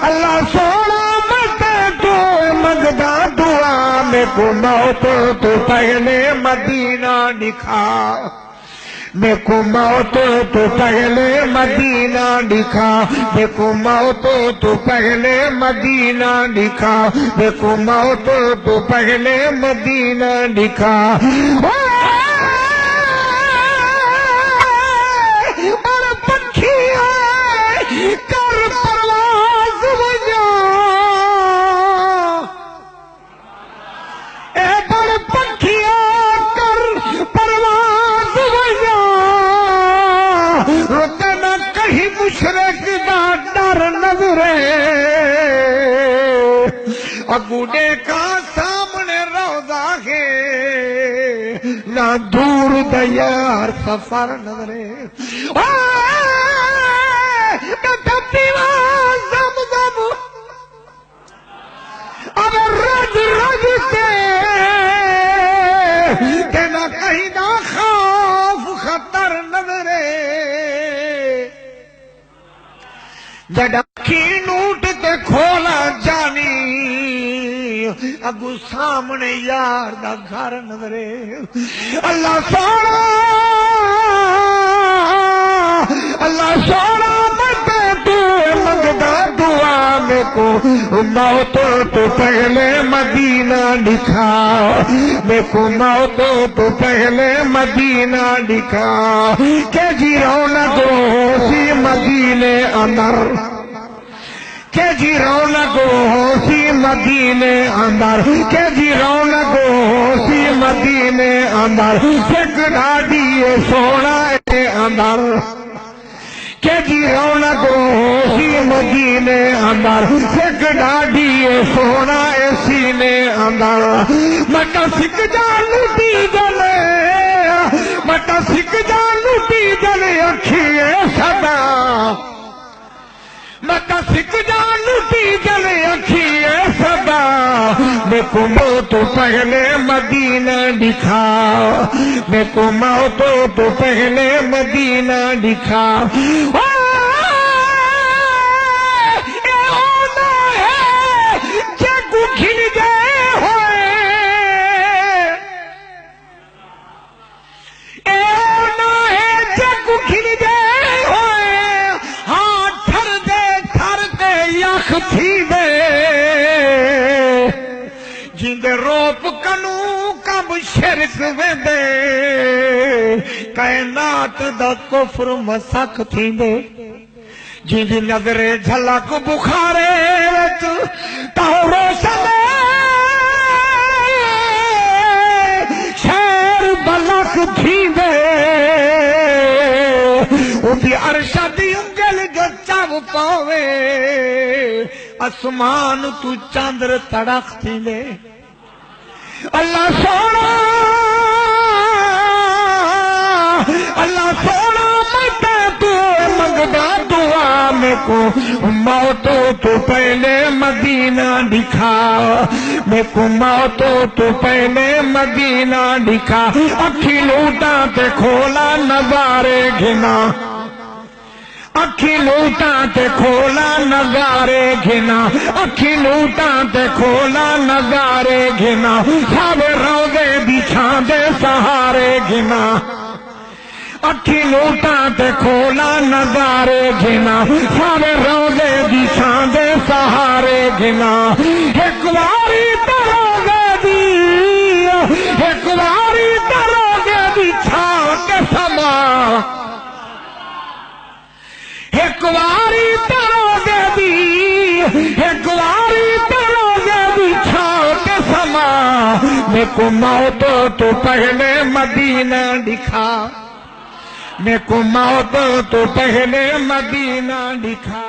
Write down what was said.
اللہ سونا متے تو منگدا دعا میں کو موت تو پہلے مدینہ دکھا میں کو موت تو پہلے مدینہ دکھا میں کو موت تو پہلے مدینہ دکھا میں کو موت تو پہلے مدینہ دکھا اور پکھیاں کر پرواز بجا اے بڑ پکھیاں کر پرواز بجا روتے نہ کہیں مشرق دا ڈر نظرے اگوڑے کا سامنے روضہ ہے نہ دور دیار سفر نظرے زمزم اب رج رج کے نہ کہیں نہ خوف خطر نظرے جڑا کی نوٹ تے کھولا جانی اگو سامنے یار دا گھر نظرے اللہ سونا متے تو منگدا دعا میں کو موت تو پہلے مدینہ دکھا میں کو موت تو پہلے مدینہ دکھا کہ جی رونق سی مدینے اندر کہ جی رونق سی مدینے اندر کہ جی رونق سی مدینے اندر سکھ ڈاڈی سونا اندر کہ جی رونق سی مدینے اندر سکھ ڈاڈی سونا سینے اندر مٹا سکھ جان لٹی جلے مٹا سکھ جان لٹی جلے اکھیے صدا مٹا سکھ جان لٹی جلے اکھیے صدا میں کو موت پہلے مدینہ دکھا میں کو موت تو پہلے مدینہ دکھا جیندے روپ کنو کب شرک ویندے کائنات دا کفر مسخ تھیندے جیندی نظرے جھلک بخارے وچ تاں روشن شیر بلک تھیندے اُندی عرش دی انگل جو چاو پاوے اسمان تو چاندر تڑک تھیندے اللہ سونا متے تو منگدا دعا میں کو موت تو پہلے مدینہ دکھا میں کو موت تو پہلے مدینہ دکھا اکھی لوٹا تے کھولا نظارے گھنا اکھی لوٹا تے کھولا نظارے گھنا اکھی لوٹا تے کھولا نظارے گھنا سب روزے بچھان دے سہارے گھنا اکھی لوٹا تے کھولا نظارے گھنا سب روزے بچھان دے سہارے گھنا ایک واری تروزے دی ایک واری تروزے بچھان کے سما ایک واری تروزے دی ایک واری تروزے بچھان کے سما میں کو موت تو پہلے مدینہ دکھا میں کو موت تو پہلے مدینہ دکھا